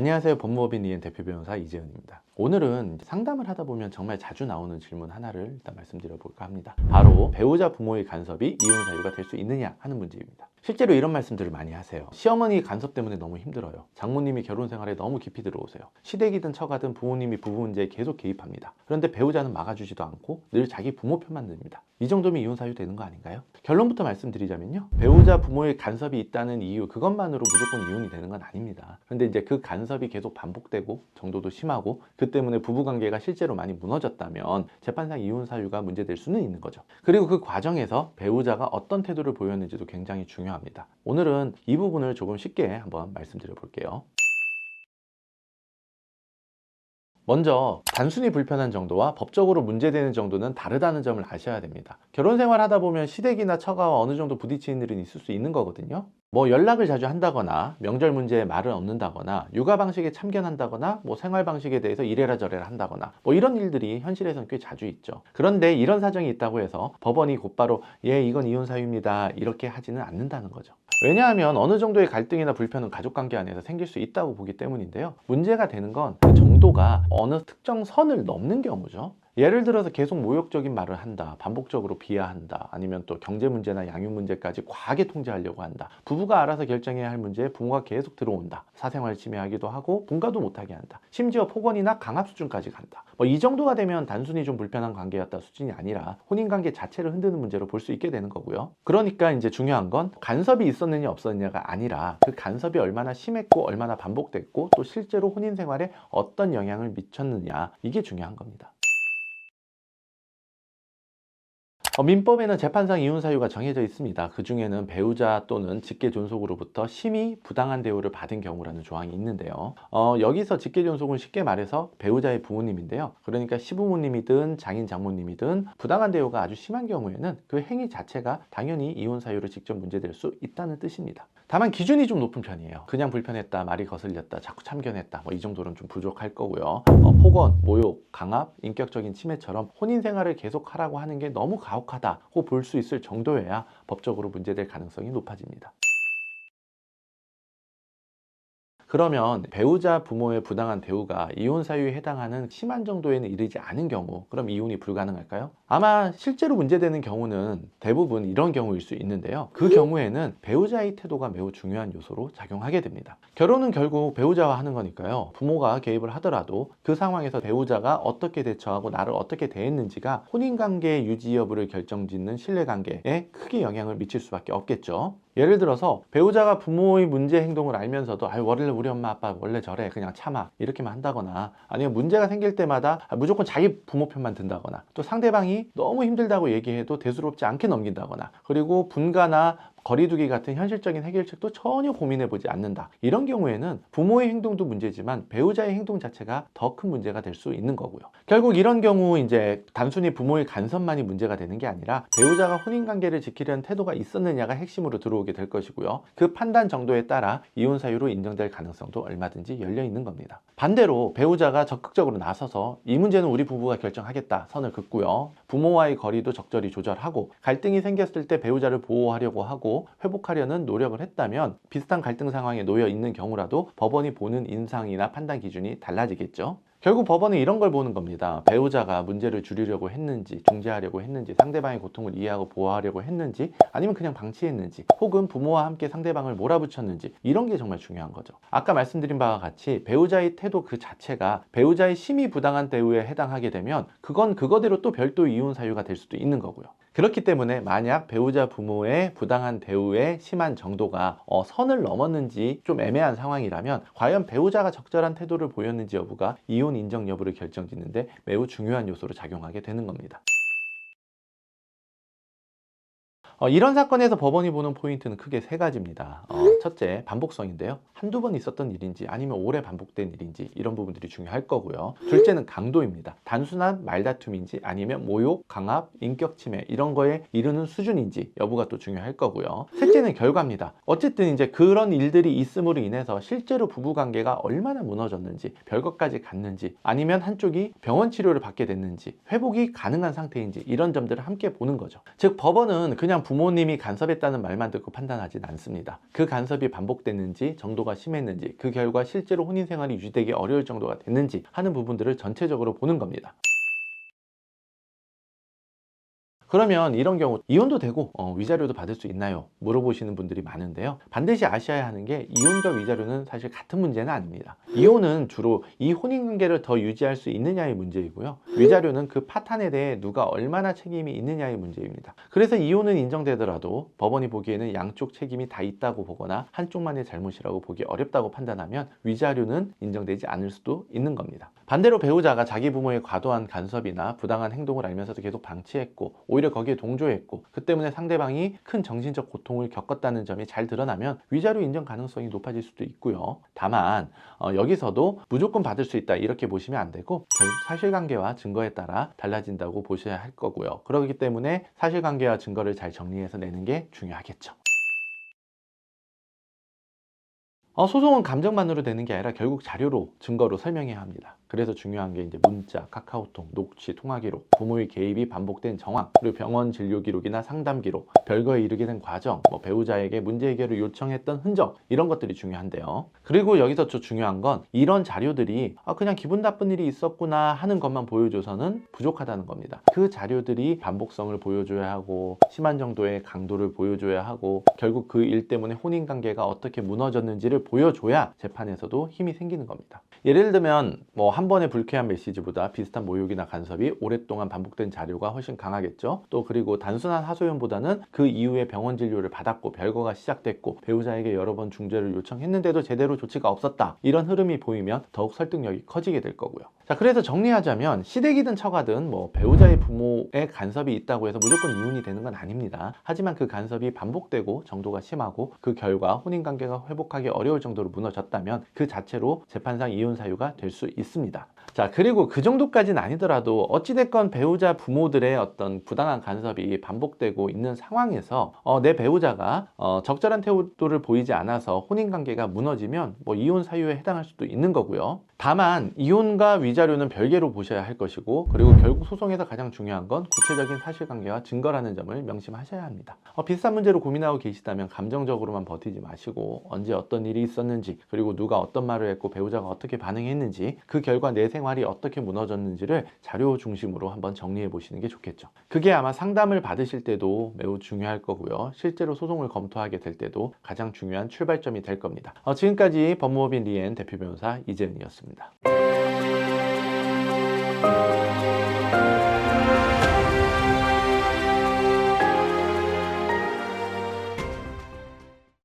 안녕하세요. 법무법인 이엔 대표 변호사 이재현입니다. 오늘은 상담을 하다 보면 정말 자주 나오는 질문 하나를 일단 말씀드려 볼까 합니다. 바로 배우자 부모의 간섭이 이혼 사유가 될 수 있느냐 하는 문제입니다. 실제로 이런 말씀들을 많이 하세요. 시어머니 간섭 때문에 너무 힘들어요. 장모님이 결혼 생활에 너무 깊이 들어오세요. 시댁이든 처가든 부모님이 부부 문제에 계속 개입합니다. 그런데 배우자는 막아주지도 않고 늘 자기 부모 편만 듭니다. 이 정도면 이혼 사유 되는 거 아닌가요? 결론부터 말씀드리자면요, 배우자 부모의 간섭이 있다는 이유 그것만으로 무조건 이혼이 되는 건 아닙니다. 그런데 이제 그 간섭이 계속 반복되고 정도도 심하고 그 때문에 부부관계가 실제로 많이 무너졌다면 재판상 이혼 사유가 문제될 수는 있는 거죠. 그리고 그 과정에서 배우자가 어떤 태도를 보였는지도 굉장히 중요합니다. 오늘은 이 부분을 조금 쉽게 한번 말씀드려 볼게요. 먼저 단순히 불편한 정도와 법적으로 문제되는 정도는 다르다는 점을 아셔야 됩니다. 결혼 생활하다 보면 시댁이나 처가와 어느 정도 부딪히는 일은 있을 수 있는 거거든요. 연락을 자주 한다거나 명절 문제에 말을 얻는다거나 육아 방식에 참견한다거나 생활 방식에 대해서 이래라 저래라 한다거나 이런 일들이 현실에서는 꽤 자주 있죠. 그런데 이런 사정이 있다고 해서 법원이 곧바로 이건 이혼 사유입니다 이렇게 하지는 않는다는 거죠. 왜냐하면 어느 정도의 갈등이나 불편은 가족관계 안에서 생길 수 있다고 보기 때문인데요. 문제가 되는 건 그 정도가 어느 특정 선을 넘는 경우죠. 예를 들어서 계속 모욕적인 말을 한다, 반복적으로 비하한다, 아니면 또 경제 문제나 양육 문제까지 과하게 통제하려고 한다, 부부가 알아서 결정해야 할 문제에 부모가 계속 들어온다, 사생활 침해하기도 하고 분가도 못하게 한다, 심지어 폭언이나 강압 수준까지 간다. 이 정도가 되면 단순히 좀 불편한 관계였다 수준이 아니라 혼인관계 자체를 흔드는 문제로 볼 수 있게 되는 거고요. 그러니까 이제 중요한 건 간섭이 있었느냐 없었느냐가 아니라 그 간섭이 얼마나 심했고 얼마나 반복됐고 또 실제로 혼인 생활에 어떤 영향을 미쳤느냐, 이게 중요한 겁니다. 민법에는 재판상 이혼 사유가 정해져 있습니다. 그 중에는 배우자 또는 직계존속으로부터 심히 부당한 대우를 받은 경우라는 조항이 있는데요. 여기서 직계존속은 쉽게 말해서 배우자의 부모님인데요. 그러니까 시부모님이든 장인 장모님이든 부당한 대우가 아주 심한 경우에는 그 행위 자체가 당연히 이혼 사유로 직접 문제될 수 있다는 뜻입니다. 다만 기준이 좀 높은 편이에요. 그냥 불편했다, 말이 거슬렸다, 자꾸 참견했다, 이 정도는 좀 부족할 거고요. 폭언, 모욕, 강압, 인격적인 침해처럼 혼인 생활을 계속하라고 하는 게 너무 가혹하다고 볼 수 있을 정도여야 법적으로 문제될 가능성이 높아집니다. 그러면 배우자 부모의 부당한 대우가 이혼 사유에 해당하는 심한 정도에는 이르지 않은 경우, 그럼 이혼이 불가능할까요? 아마 실제로 문제되는 경우는 대부분 이런 경우일 수 있는데요. 그 경우에는 배우자의 태도가 매우 중요한 요소로 작용하게 됩니다. 결혼은 결국 배우자와 하는 거니까요. 부모가 개입을 하더라도 그 상황에서 배우자가 어떻게 대처하고 나를 어떻게 대했는지가 혼인관계의 유지 여부를 결정짓는 신뢰관계에 크게 영향을 미칠 수밖에 없겠죠. 예를 들어서 배우자가 부모의 문제 행동을 알면서도 원래 우리 엄마 아빠 원래 저래 그냥 참아 이렇게만 한다거나, 아니면 문제가 생길 때마다 무조건 자기 부모 편만 든다거나, 또 상대방이 너무 힘들다고 얘기해도 대수롭지 않게 넘긴다거나, 그리고 분가나 거리두기 같은 현실적인 해결책도 전혀 고민해보지 않는다. 이런 경우에는 부모의 행동도 문제지만 배우자의 행동 자체가 더 큰 문제가 될 수 있는 거고요. 결국 이런 경우 이제 단순히 부모의 간섭만이 문제가 되는 게 아니라 배우자가 혼인관계를 지키려는 태도가 있었느냐가 핵심으로 들어오게 될 것이고요. 그 판단 정도에 따라 이혼 사유로 인정될 가능성도 얼마든지 열려 있는 겁니다. 반대로 배우자가 적극적으로 나서서 이 문제는 우리 부부가 결정하겠다 선을 긋고요. 부모와의 거리도 적절히 조절하고 갈등이 생겼을 때 배우자를 보호하려고 하고 회복하려는 노력을 했다면 비슷한 갈등 상황에 놓여 있는 경우라도 법원이 보는 인상이나 판단 기준이 달라지겠죠. 결국 법원은 이런 걸 보는 겁니다. 배우자가 문제를 줄이려고 했는지, 중재하려고 했는지, 상대방의 고통을 이해하고 보호하려고 했는지, 아니면 그냥 방치했는지, 혹은 부모와 함께 상대방을 몰아붙였는지, 이런 게 정말 중요한 거죠. 아까 말씀드린 바와 같이 배우자의 태도 그 자체가 배우자의 심히 부당한 대우에 해당하게 되면 그건 그거대로 또 별도의 이혼 사유가 될 수도 있는 거고요. 그렇기 때문에 만약 배우자 부모의 부당한 대우의 심한 정도가 선을 넘었는지 좀 애매한 상황이라면 과연 배우자가 적절한 태도를 보였는지 여부가 이혼 인정 여부를 결정짓는데 매우 중요한 요소로 작용하게 되는 겁니다. 이런 사건에서 법원이 보는 포인트는 크게 세 가지입니다. 첫째, 반복성인데요. 한두 번 있었던 일인지 아니면 오래 반복된 일인지 이런 부분들이 중요할 거고요. 둘째는 강도입니다. 단순한 말다툼인지 아니면 모욕, 강압, 인격 침해 이런 거에 이르는 수준인지 여부가 또 중요할 거고요. 셋째는 결과입니다. 어쨌든 이제 그런 일들이 있음으로 인해서 실제로 부부관계가 얼마나 무너졌는지, 별것까지 갔는지, 아니면 한쪽이 병원 치료를 받게 됐는지, 회복이 가능한 상태인지 이런 점들을 함께 보는 거죠. 즉 법원은 그냥 그냥 부모님이 간섭했다는 말만 듣고 판단하진 않습니다. 그 간섭이 반복됐는지, 정도가 심했는지, 그 결과 실제로 혼인 생활이 유지되기 어려울 정도가 됐는지 하는 부분들을 전체적으로 보는 겁니다. 그러면 이런 경우 이혼도 되고 위자료도 받을 수 있나요? 물어보시는 분들이 많은데요. 반드시 아셔야 하는 게 이혼과 위자료는 사실 같은 문제는 아닙니다. 이혼은 주로 이 혼인관계를 더 유지할 수 있느냐의 문제이고요. 위자료는 그 파탄에 대해 누가 얼마나 책임이 있느냐의 문제입니다. 그래서 이혼은 인정되더라도 법원이 보기에는 양쪽 책임이 다 있다고 보거나 한쪽만의 잘못이라고 보기 어렵다고 판단하면 위자료는 인정되지 않을 수도 있는 겁니다. 반대로 배우자가 자기 부모의 과도한 간섭이나 부당한 행동을 알면서도 계속 방치했고 오히려 거기에 동조했고 그 때문에 상대방이 큰 정신적 고통을 겪었다는 점이 잘 드러나면 위자료 인정 가능성이 높아질 수도 있고요. 다만 여기서도 무조건 받을 수 있다 이렇게 보시면 안 되고 결국 사실관계와 증거에 따라 달라진다고 보셔야 할 거고요. 그렇기 때문에 사실관계와 증거를 잘 정리해서 내는 게 중요하겠죠. 소송은 감정만으로 되는 게 아니라 결국 자료로, 증거로 설명해야 합니다. 그래서 중요한 게 이제 문자, 카카오톡, 녹취, 통화 기록, 부모의 개입이 반복된 정황, 그리고 병원 진료 기록이나 상담 기록, 별거에 이르게 된 과정, 배우자에게 문제 해결을 요청했던 흔적, 이런 것들이 중요한데요. 그리고 여기서 또 중요한 건 이런 자료들이 그냥 기분 나쁜 일이 있었구나 하는 것만 보여줘서는 부족하다는 겁니다. 그 자료들이 반복성을 보여줘야 하고 심한 정도의 강도를 보여줘야 하고 결국 그 일 때문에 혼인관계가 어떻게 무너졌는지를 보여줘야 재판에서도 힘이 생기는 겁니다. 예를 들면 한 번의 불쾌한 메시지보다 비슷한 모욕이나 간섭이 오랫동안 반복된 자료가 훨씬 강하겠죠. 또 그리고 단순한 하소연보다는 그 이후에 병원 진료를 받았고 별거가 시작됐고 배우자에게 여러 번 중재를 요청했는데도 제대로 조치가 없었다. 이런 흐름이 보이면 더욱 설득력이 커지게 될 거고요. 자, 그래서 정리하자면 시댁이든 처가든 배우자의 부모의 간섭이 있다고 해서 무조건 이혼이 되는 건 아닙니다. 하지만 그 간섭이 반복되고 정도가 심하고 그 결과 혼인관계가 회복하기 어려울 정도로 무너졌다면 그 자체로 재판상 이혼 사유가 될 수 있습니다. 자, 그리고 그 정도까지는 아니더라도 어찌됐건 배우자 부모들의 어떤 부당한 간섭이 반복되고 있는 상황에서 내 배우자가 적절한 태도를 보이지 않아서 혼인관계가 무너지면 이혼 사유에 해당할 수도 있는 거고요. 다만 이혼과 위자료는 별개로 보셔야 할 것이고 그리고 결국 소송에서 가장 중요한 건 구체적인 사실관계와 증거라는 점을 명심하셔야 합니다. 비슷한 문제로 고민하고 계시다면 감정적으로만 버티지 마시고 언제 어떤 일이 있었는지 그리고 누가 어떤 말을 했고 배우자가 어떻게 반응했는지 그 결과 내 생활이 어떻게 무너졌는지를 자료 중심으로 한번 정리해 보시는 게 좋겠죠. 그게 아마 상담을 받으실 때도 매우 중요할 거고요. 실제로 소송을 검토하게 될 때도 가장 중요한 출발점이 될 겁니다. 지금까지 법무법인 리엔 대표 변호사 이재은이었습니다.